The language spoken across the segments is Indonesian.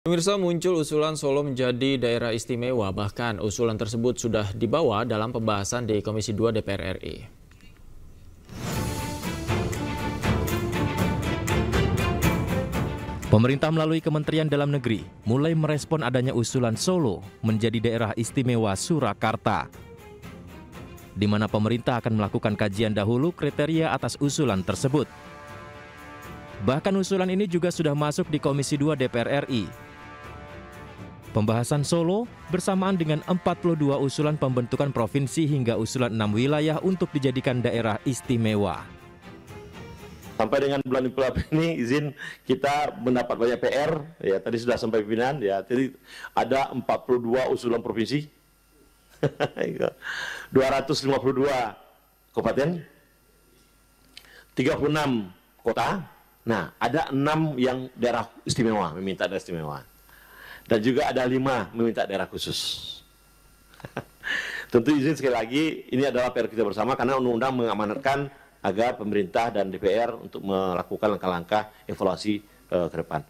Pemirsa, muncul usulan Solo menjadi daerah istimewa, bahkan usulan tersebut sudah dibawa dalam pembahasan di Komisi 2 DPR RI. Pemerintah melalui Kementerian Dalam Negeri mulai merespon adanya usulan Solo menjadi daerah istimewa Surakarta, di mana pemerintah akan melakukan kajian dahulu kriteria atas usulan tersebut. Bahkan usulan ini juga sudah masuk di Komisi 2 DPR RI. Pembahasan Solo bersamaan dengan 42 usulan pembentukan provinsi hingga usulan 6 wilayah untuk dijadikan daerah istimewa. Sampai dengan bulan April ini izin kita mendapat banyak PR, ya tadi sudah sampai pimpinan, ya jadi ada 42 usulan provinsi, 252 kabupaten, 36 kota. Nah, ada 6 yang daerah istimewa, meminta daerah istimewa. Dan juga ada 5 meminta daerah khusus. Tentu izin sekali lagi, ini adalah PR kita bersama karena undang-undang mengamanatkan agar pemerintah dan DPR untuk melakukan langkah-langkah evaluasi ke depan.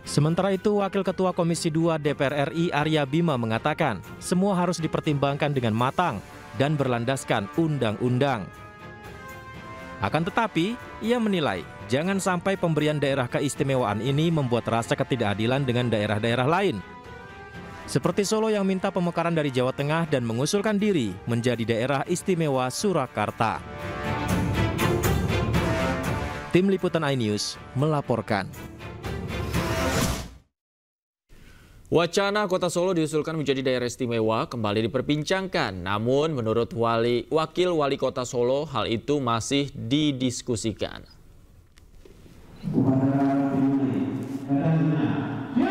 Sementara itu, Wakil Ketua Komisi 2 DPR RI Arya Bima mengatakan, semua harus dipertimbangkan dengan matang dan berlandaskan undang-undang. Akan tetapi, ia menilai jangan sampai pemberian daerah keistimewaan ini membuat rasa ketidakadilan dengan daerah-daerah lain. Seperti Solo yang minta pemekaran dari Jawa Tengah dan mengusulkan diri menjadi daerah istimewa Surakarta. Tim Liputan iNews melaporkan. Wacana Kota Solo diusulkan menjadi daerah istimewa kembali diperbincangkan. Namun menurut Wakil Wali Kota Solo, hal itu masih didiskusikan.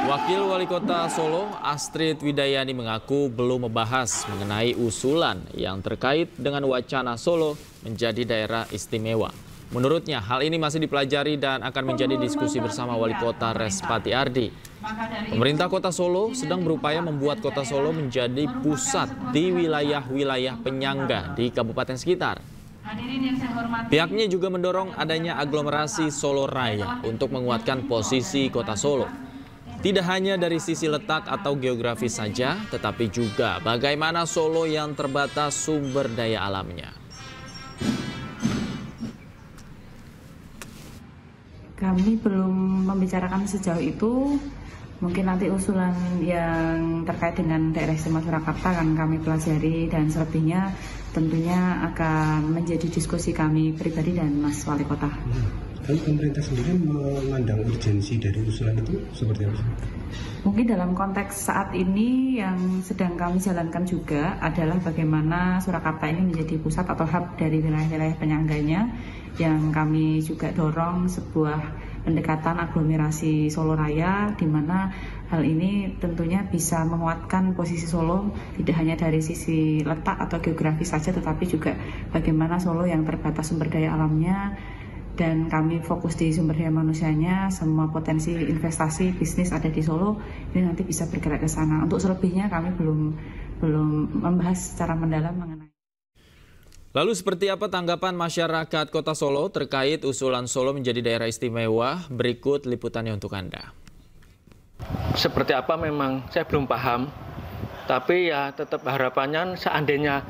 Wakil Wali Kota Solo, Astrid Widayani mengaku belum membahas mengenai usulan yang terkait dengan wacana Solo menjadi daerah istimewa. Menurutnya, hal ini masih dipelajari dan akan menjadi diskusi bersama Wali Kota Respati Ardi. Pemerintah Kota Solo sedang berupaya membuat Kota Solo menjadi pusat di wilayah-wilayah penyangga di kabupaten sekitar. Pihaknya juga mendorong adanya aglomerasi Solo Raya untuk menguatkan posisi Kota Solo. Tidak hanya dari sisi letak atau geografis saja, tetapi juga bagaimana Solo yang terbatas sumber daya alamnya. Kami belum membicarakan sejauh itu. Mungkin nanti usulan yang terkait dengan daerah istimewa Surakarta akan kami pelajari dan selebihnya tentunya akan menjadi diskusi kami pribadi dan Mas Wali Kota. Kan pemerintah sendiri memandang urgensi dari usulan itu seperti apa? Mungkin dalam konteks saat ini yang sedang kami jalankan juga adalah bagaimana Surakarta ini menjadi pusat atau hub dari wilayah-wilayah penyangganya, yang kami juga dorong sebuah pendekatan aglomerasi Solo Raya, di mana hal ini tentunya bisa menguatkan posisi Solo tidak hanya dari sisi letak atau geografis saja, tetapi juga bagaimana Solo yang terbatas sumber daya alamnya, dan kami fokus di sumber daya manusianya. Semua potensi investasi bisnis ada di Solo, ini nanti bisa bergerak ke sana. Untuk selebihnya kami belum membahas secara mendalam mengenai. Lalu seperti apa tanggapan masyarakat Kota Solo terkait usulan Solo menjadi daerah istimewa? Berikut liputannya untuk Anda. Seperti apa memang saya belum paham, tapi ya tetap harapannya seandainya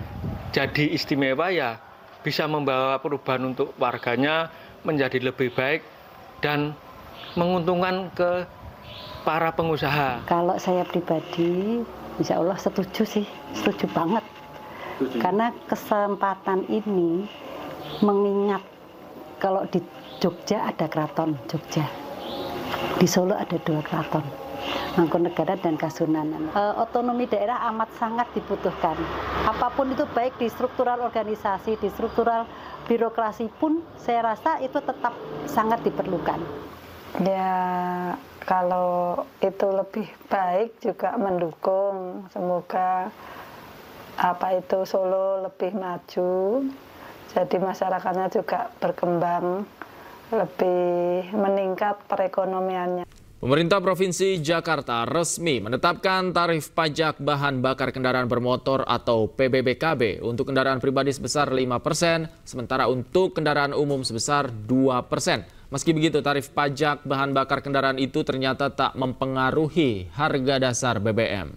jadi istimewa ya bisa membawa perubahan untuk warganya menjadi lebih baik dan menguntungkan ke para pengusaha. Kalau saya pribadi, insya Allah setuju sih, setuju banget. Karena kesempatan ini mengingat kalau di Jogja ada keraton Jogja, di Solo ada 2 keraton, Mangkunegaran dan Kasunanan. Otonomi daerah amat sangat dibutuhkan. Apapun itu, baik di struktural organisasi, di struktural birokrasi pun saya rasa itu tetap sangat diperlukan. Ya, kalau itu lebih baik juga mendukung. Semoga Solo lebih maju, jadi masyarakatnya juga berkembang, lebih meningkat perekonomiannya. Pemerintah Provinsi Jakarta resmi menetapkan tarif pajak bahan bakar kendaraan bermotor atau PBBKB untuk kendaraan pribadi sebesar 5%, sementara untuk kendaraan umum sebesar 2%. Meski begitu, tarif pajak bahan bakar kendaraan itu ternyata tak mempengaruhi harga dasar BBM.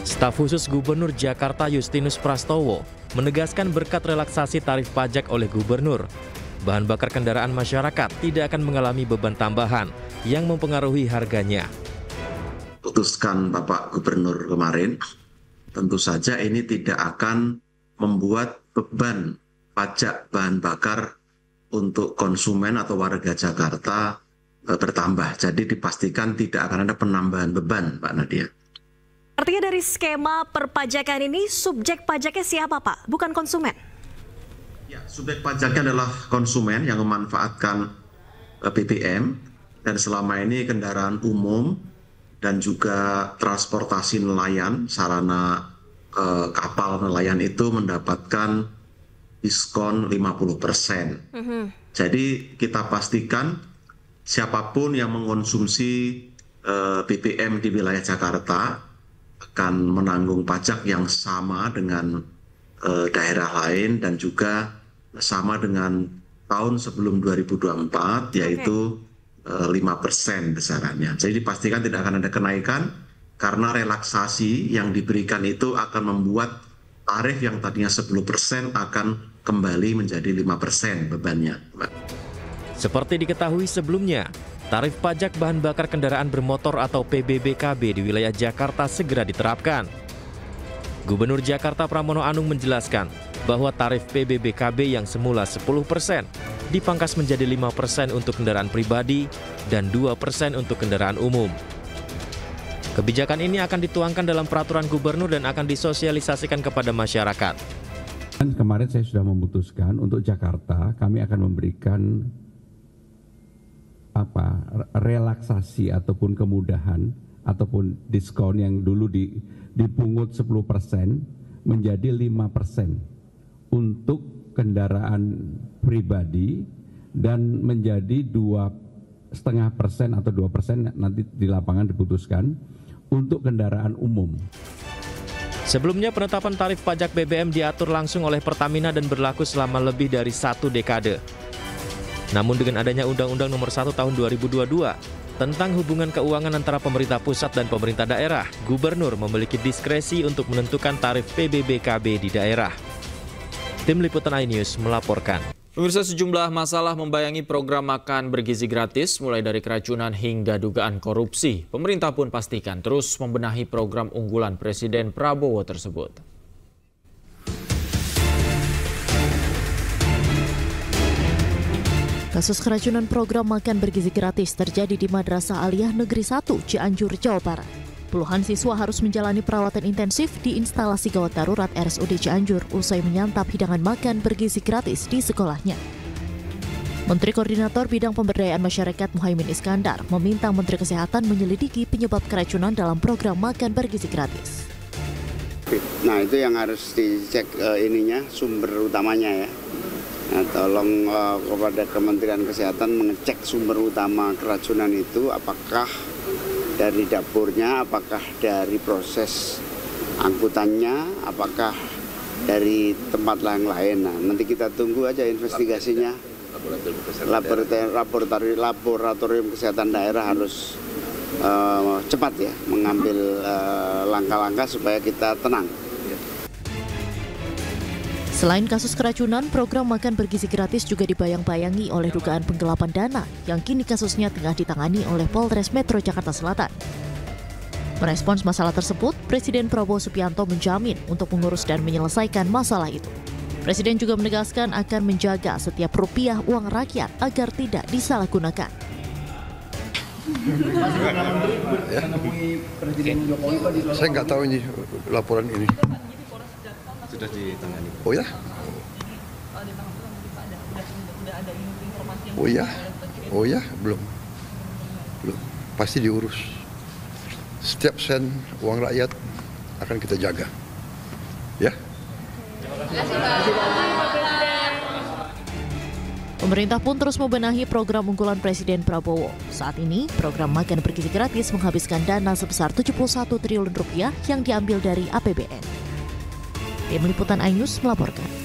Staf khusus Gubernur Jakarta Justinus Prastowo menegaskan berkat relaksasi tarif pajak oleh Gubernur, bahan bakar kendaraan masyarakat tidak akan mengalami beban tambahan yang mempengaruhi harganya. Putuskan Bapak Gubernur kemarin, tentu saja ini tidak akan membuat beban pajak bahan bakar untuk konsumen atau warga Jakarta bertambah. Jadi dipastikan tidak akan ada penambahan beban, Pak Nadia. Artinya dari skema perpajakan ini subjek pajaknya siapa, Pak? Bukan konsumen? Ya, subjek pajaknya adalah konsumen yang memanfaatkan BBM, dan selama ini kendaraan umum dan juga transportasi nelayan, sarana kapal nelayan itu mendapatkan diskon 50%. Jadi kita pastikan siapapun yang mengonsumsi BBM di wilayah Jakarta akan menanggung pajak yang sama dengan daerah lain dan juga sama dengan tahun sebelum 2024, yaitu 5% besarannya. Jadi dipastikan tidak akan ada kenaikan karena relaksasi yang diberikan itu akan membuat tarif yang tadinya 10% akan kembali menjadi 5% bebannya. Seperti diketahui sebelumnya, tarif pajak bahan bakar kendaraan bermotor atau PBBKB di wilayah Jakarta segera diterapkan. Gubernur Jakarta Pramono Anung menjelaskan bahwa tarif PBBKB yang semula 10% dipangkas menjadi 5% untuk kendaraan pribadi dan 2% untuk kendaraan umum. Kebijakan ini akan dituangkan dalam peraturan gubernur dan akan disosialisasikan kepada masyarakat. Kemarin saya sudah memutuskan untuk Jakarta kami akan memberikan relaksasi ataupun kemudahan ataupun diskon yang dulu dipungut 10% menjadi 5% untuk kendaraan pribadi dan menjadi 2,5% atau 2% nanti di lapangan diputuskan untuk kendaraan umum. Sebelumnya penetapan tarif pajak BBM diatur langsung oleh Pertamina dan berlaku selama lebih dari 1 dekade. Namun dengan adanya Undang-Undang Nomor 1 Tahun 2022 tentang hubungan keuangan antara pemerintah pusat dan pemerintah daerah, Gubernur memiliki diskresi untuk menentukan tarif PBBKB di daerah. Tim Liputan iNews melaporkan. Pemirsa, sejumlah masalah membayangi program makan bergizi gratis, mulai dari keracunan hingga dugaan korupsi. Pemerintah pun pastikan terus membenahi program unggulan Presiden Prabowo tersebut. Kasus keracunan program makan bergizi gratis terjadi di Madrasah Aliyah Negeri 1, Cianjur, Jawa Barat. Puluhan siswa harus menjalani perawatan intensif di instalasi gawat darurat RSUD Cianjur usai menyantap hidangan makan bergizi gratis di sekolahnya. Menteri Koordinator Bidang Pemberdayaan Masyarakat Muhaimin Iskandar meminta Menteri Kesehatan menyelidiki penyebab keracunan dalam program makan bergizi gratis. Nah, itu yang harus dicek sumber utamanya ya. Nah, tolong kepada Kementerian Kesehatan mengecek sumber utama keracunan itu, apakah dari dapurnya, apakah dari proses angkutannya, apakah dari tempat lain. Nah, nanti kita tunggu aja investigasinya. Laboratorium Kesehatan Daerah harus cepat ya mengambil langkah-langkah supaya kita tenang. Selain kasus keracunan, program makan bergizi gratis juga dibayang-bayangi oleh dugaan penggelapan dana yang kini kasusnya tengah ditangani oleh Polres Metro Jakarta Selatan. Merespons masalah tersebut, Presiden Prabowo Subianto menjamin untuk mengurus dan menyelesaikan masalah itu. Presiden juga menegaskan akan menjaga setiap rupiah uang rakyat agar tidak disalahgunakan. Saya nggak tahu ini laporan ini. Sudah ditangani. Oh ya? Oh ya, belum. Pasti diurus. Setiap sen uang rakyat akan kita jaga. Ya. Pemerintah pun terus membenahi program unggulan Presiden Prabowo. Saat ini, program makan bergizi gratis menghabiskan dana sebesar 71 triliun rupiah yang diambil dari APBN. Tim Liputan iNews melaporkan.